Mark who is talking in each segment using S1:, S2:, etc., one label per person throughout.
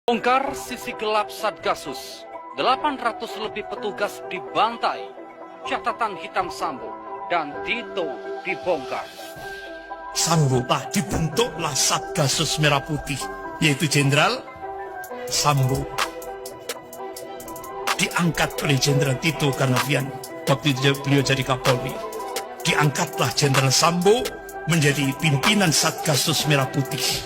S1: Bongkar sisi gelap Satgasus, 800 lebih petugas dibantai, catatan hitam Sambo dan Tito dibongkar.
S2: Sambo dibentuklah Satgasus Merah Putih, yaitu Jenderal Sambo. Diangkat oleh Jenderal Tito Karnavian, waktu itu beliau jadi Kapolri. Diangkatlah Jenderal Sambo menjadi pimpinan Satgasus Merah Putih.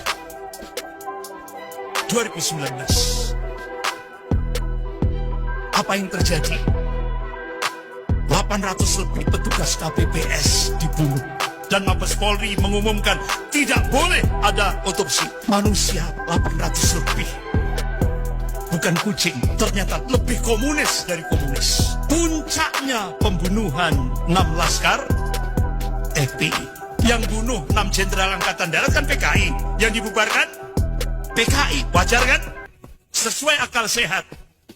S2: 2019. Apa yang terjadi? 800 lebih petugas KPPS dibunuh. Dan Mabes Polri mengumumkan tidak boleh ada otopsi. Manusia 800 lebih. Bukan kucing, ternyata lebih komunis dari komunis. Puncaknya pembunuhan 6 laskar FPI. Yang bunuh 6 jenderal angkatan darat kan PKI. Yang dibubarkan PKI, wajar kan? Sesuai akal sehat.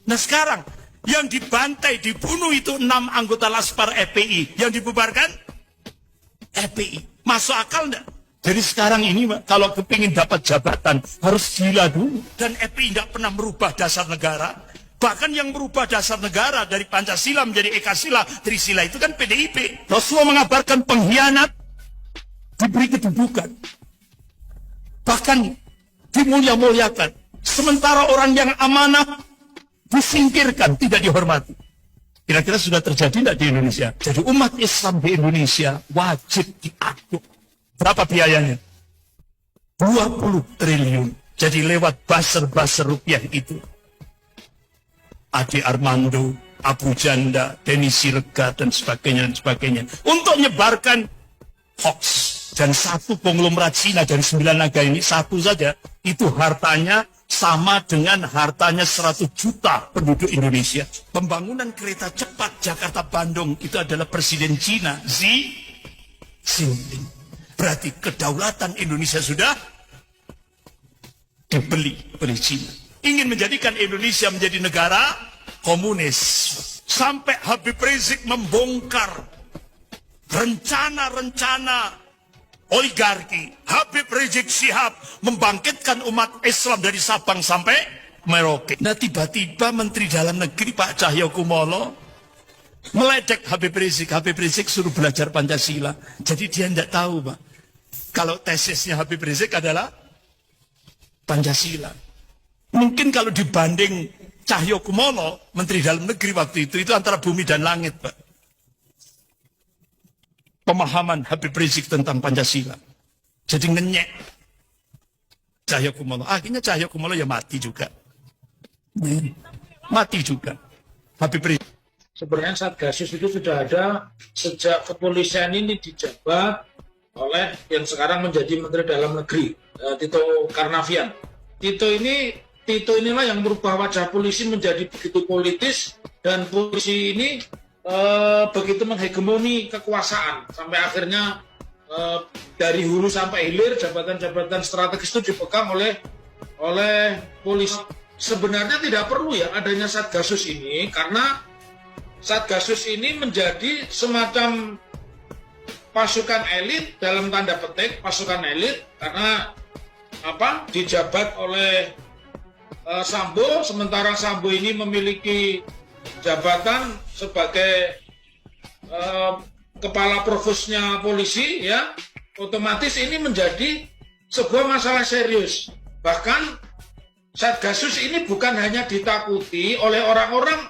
S2: Nah sekarang, yang dibantai, dibunuh itu 6 anggota Laskar FPI. Yang dibubarkan FPI. Masuk akal enggak? Jadi sekarang ini, kalau kepingin dapat jabatan, harus gila dulu. Dan FPI tidak pernah merubah dasar negara. Bahkan yang merubah dasar negara dari Pancasila menjadi Ekasila, Trisila itu kan PDIP. Rasulullah mengabarkan pengkhianat diberi kedudukan. Bahkan dimulia-muliakan. Sementara orang yang amanah disingkirkan, tidak dihormati. Kira-kira sudah terjadi tidak di Indonesia? Jadi umat Islam di Indonesia wajib diaduk. Berapa biayanya? 20 triliun. Jadi lewat buzzer-buzzer rupiah itu. Ade Armando, Abu Janda, Denny Siregar, dan sebagainya, dan sebagainya. Untuk menyebarkan hoax. Dan satu konglomerat Cina dari 9 naga ini, satu saja, itu hartanya sama dengan hartanya 100 juta penduduk Indonesia. Pembangunan kereta cepat Jakarta-Bandung itu adalah Presiden Cina, Xi Jinping. Berarti kedaulatan Indonesia sudah dibeli oleh Cina. Ingin menjadikan Indonesia menjadi negara komunis. Sampai Habib Rizik membongkar rencana-rencana oligarki. Habib Rizik Syihab membangkitkan umat Islam dari Sabang sampai Merauke. Nah tiba-tiba Menteri Dalam Negeri Pak Cahyokumolo meledek Habib Rizik. Habib Rizik suruh belajar Pancasila. Jadi dia tidak tahu Pak, kalau tesisnya Habib Rizik adalah Pancasila. Mungkin kalau dibanding Cahyokumolo, Menteri Dalam Negeri waktu itu antara bumi dan langit Pak. Pemahaman Habib Rizik tentang Pancasila. Jadi ngenyek Cahyokumolo. Akhirnya Cahyokumolo ya mati juga. Mati juga Habib Rizik.
S3: Sebenarnya Satgasus itu sudah ada sejak kepolisian ini dijabat oleh yang sekarang menjadi Menteri Dalam Negeri, Tito Karnavian. Tito inilah yang merubah wajah polisi menjadi begitu politis, dan polisi ini begitu menghegemoni kekuasaan sampai akhirnya dari hulu sampai hilir jabatan-jabatan strategis itu dipegang oleh polisi. Sebenarnya tidak perlu ya adanya Satgasus ini, karena Satgasus ini menjadi semacam pasukan elit, dalam tanda petik pasukan elit, karena dijabat oleh Sambo, sementara Sambo ini memiliki jabatan sebagai kepala provosnya polisi, ya otomatis ini menjadi sebuah masalah serius. Bahkan Satgasus ini bukan hanya ditakuti oleh orang-orang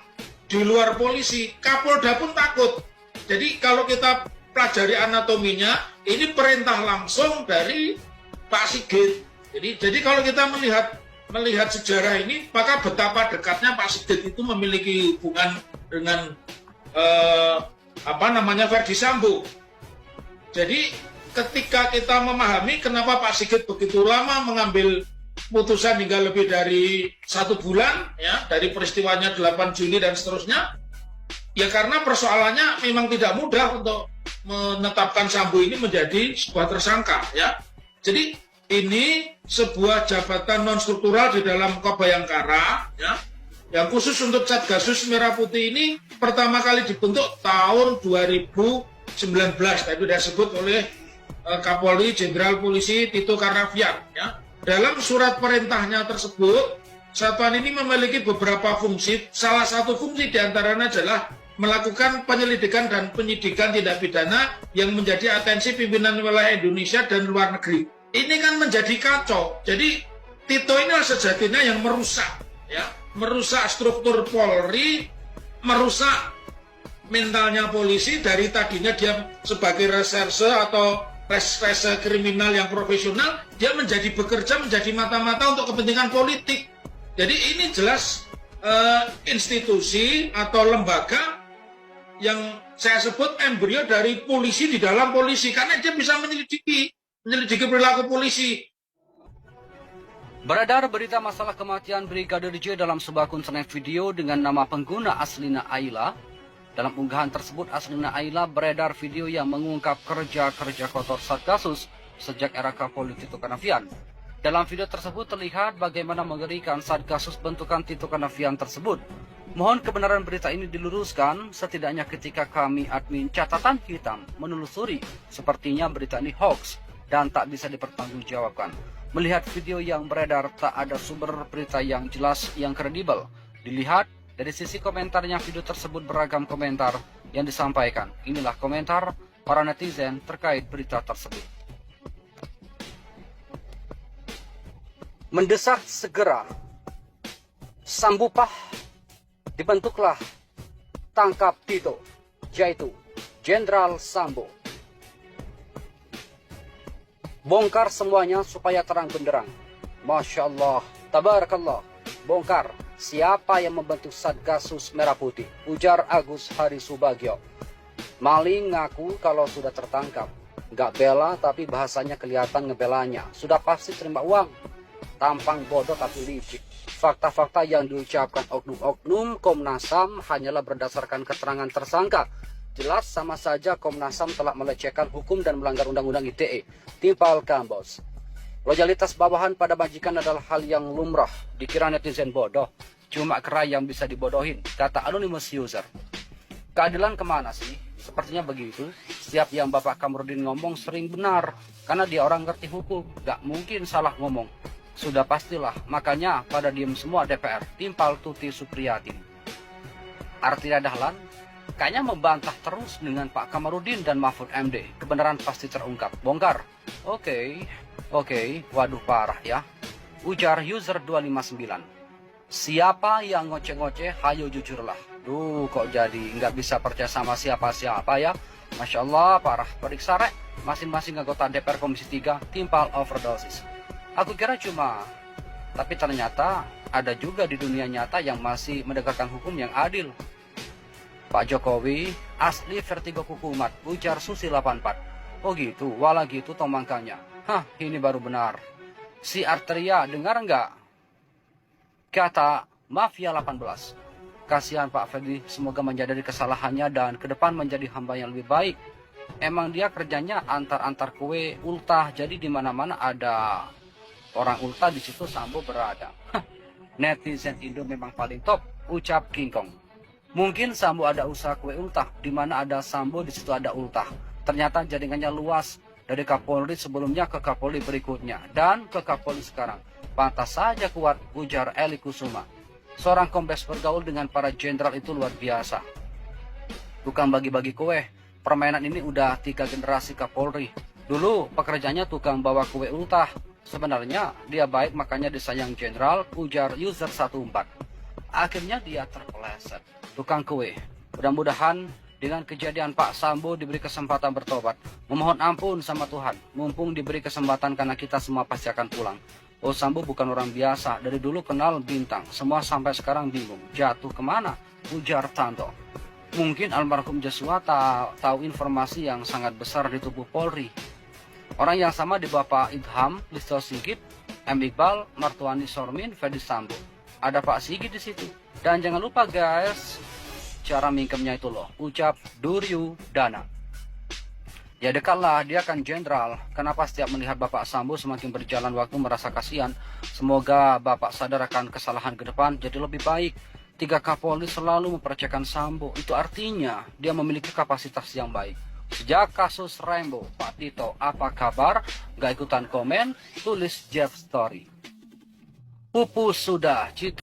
S3: di luar polisi, Kapolda pun takut. Jadi kalau kita pelajari anatominya, ini perintah langsung dari Pak Sigit. Jadi kalau kita melihat sejarah ini, maka betapa dekatnya Pak Sigit itu memiliki hubungan dengan Verdi Sambo. Jadi ketika kita memahami kenapa Pak Sigit begitu lama mengambil putusan hingga lebih dari 1 bulan, ya, dari peristiwanya 8 Juli dan seterusnya, ya karena persoalannya memang tidak mudah untuk menetapkan Sambo ini menjadi sebuah tersangka, ya. Jadi ini sebuah jabatan non struktural di dalam Bayangkara, ya, yang khusus untuk Satgasus Merah Putih ini pertama kali dibentuk tahun 2019. Tadi sudah disebut oleh Kapolri Jenderal Polisi Tito Karnavian. Ya. Dalam surat perintahnya tersebut Satuan ini memiliki beberapa fungsi. Salah satu fungsi diantaranya adalah melakukan penyelidikan dan penyidikan tindak pidana yang menjadi atensi pimpinan wilayah Indonesia dan luar negeri. Ini kan menjadi kacau. Jadi Tito ini sejatinya yang merusak, ya, merusak struktur Polri, merusak mentalnya polisi. Dari tadinya dia sebagai reserse atau reserse kriminal yang profesional, dia menjadi bekerja menjadi mata-mata untuk kepentingan politik. Jadi ini jelas institusi atau lembaga yang saya sebut embrio dari polisi di dalam polisi, karena dia bisa menyelidiki perilaku polisi.
S1: Beredar berita masalah kematian Brigadir J dalam sebuah konten video dengan nama pengguna Aslina Aila. Dalam unggahan tersebut, Aslina Aila beredar video yang mengungkap kerja-kerja kotor Satgasus sejak era Kapolri Tito Karnavian. Dalam video tersebut terlihat bagaimana mengerikan Satgasus bentukan Tito Karnavian tersebut. Mohon kebenaran berita ini diluruskan, setidaknya ketika kami admin catatan hitam menelusuri, sepertinya berita ini hoax dan tak bisa dipertanggungjawabkan. Melihat video yang beredar, tak ada sumber berita yang jelas yang kredibel. Dilihat dari sisi komentarnya, video tersebut beragam komentar yang disampaikan. Inilah komentar para netizen terkait berita tersebut. Mendesak segera Sambupah, dibentuklah tangkap Tito, yaitu Jenderal Sambo. Bongkar semuanya supaya terang benderang. Masya Allah, tabarakallah. Bongkar siapa yang membentuk Satgasus Merah Putih, ujar Agus Hari Subagio. Maling ngaku kalau sudah tertangkap, nggak bela tapi bahasanya kelihatan ngebelanya. Sudah pasti terima uang. Tampang bodoh tapi licik. Fakta-fakta yang diucapkan oknum-oknum Komnas HAM hanyalah berdasarkan keterangan tersangka. Jelas sama saja Komnas HAM telah melecehkan hukum dan melanggar Undang-Undang ITE. Timpal Kambos. Loyalitas bawahan pada majikan adalah hal yang lumrah. Dikira netizen bodoh, cuma kera yang bisa dibodohin, kata anonymous user. Keadilan kemana sih? Sepertinya begitu. Setiap yang Bapak Kamarudin ngomong sering benar, karena dia orang ngerti hukum, gak mungkin salah ngomong. Sudah pastilah, makanya pada diem semua DPR. Timpal Tuti Supriyatin. Artinya Dahlan kayaknya membantah terus dengan Pak Kamarudin dan Mahfud MD. Kebenaran pasti terungkap. Bongkar. Oke, waduh parah ya. Ujar user 259. Siapa yang ngoceh-ngoceh, hayo jujurlah. Duh, kok jadi nggak bisa percaya sama siapa-siapa ya. Masya Allah, parah. Periksa rek, masing-masing anggota DPR Komisi 3 timpal overdosis. Aku kira cuma, tapi ternyata ada juga di dunia nyata yang masih menegakkan hukum yang adil. Pak Jokowi asli vertigo kukumat, ujar Susi 84. Oh gitu, walah gitu tomangkanya. Hah, ini baru benar. Si Arteria dengar nggak? Kata Mafia 18. Kasihan Pak Fedi, semoga menyadari kesalahannya dan ke depan menjadi hamba yang lebih baik. Emang dia kerjanya antar-antar kue ultah, jadi di mana-mana ada orang ultah, di situ Sambo berada. Netizen Indo memang paling top, ucap King Kong. Mungkin Sambo ada usaha kue ultah, di mana ada Sambo di situ ada ultah. Ternyata jaringannya luas, dari Kapolri sebelumnya ke Kapolri berikutnya dan ke Kapolri sekarang. Pantas saja kuat, ujar Eli Kusuma. Seorang kombes bergaul dengan para jenderal itu luar biasa. Tukang bagi-bagi kue. Permainan ini udah 3 generasi Kapolri. Dulu pekerjaannya tukang bawa kue ultah. Sebenarnya dia baik, makanya disayang jenderal, ujar user 14. Akhirnya dia terpeleset. Tukang kue. Mudah-mudahan dengan kejadian Pak Sambo diberi kesempatan bertobat. Memohon ampun sama Tuhan. Mumpung diberi kesempatan karena kita semua pasti akan pulang. Oh, Sambo bukan orang biasa. Dari dulu kenal bintang. Semua sampai sekarang bingung. Jatuh kemana? Ujar Tanto. Mungkin almarhum Joshua tahu informasi yang sangat besar di tubuh Polri. Orang yang sama di Bapak Idham, Listo Sigit, M. Iqbal, Martuani Sormin, Fedi Sambo. Ada Pak Sigit di situ. Dan jangan lupa guys, cara mingkemnya itu loh, ucap Duryu Dana. Ya dekatlah, dia kan jenderal. Kenapa setiap melihat Bapak Sambo semakin berjalan waktu merasa kasihan? Semoga Bapak sadar akan kesalahan ke depan jadi lebih baik. 3 Kapolri selalu mempercayakan Sambo. Itu artinya dia memiliki kapasitas yang baik. Sejak kasus Rembo, Pak Tito, apa kabar? Gak ikutan komen? Tulis Jeff Story. Pupus sudah, jika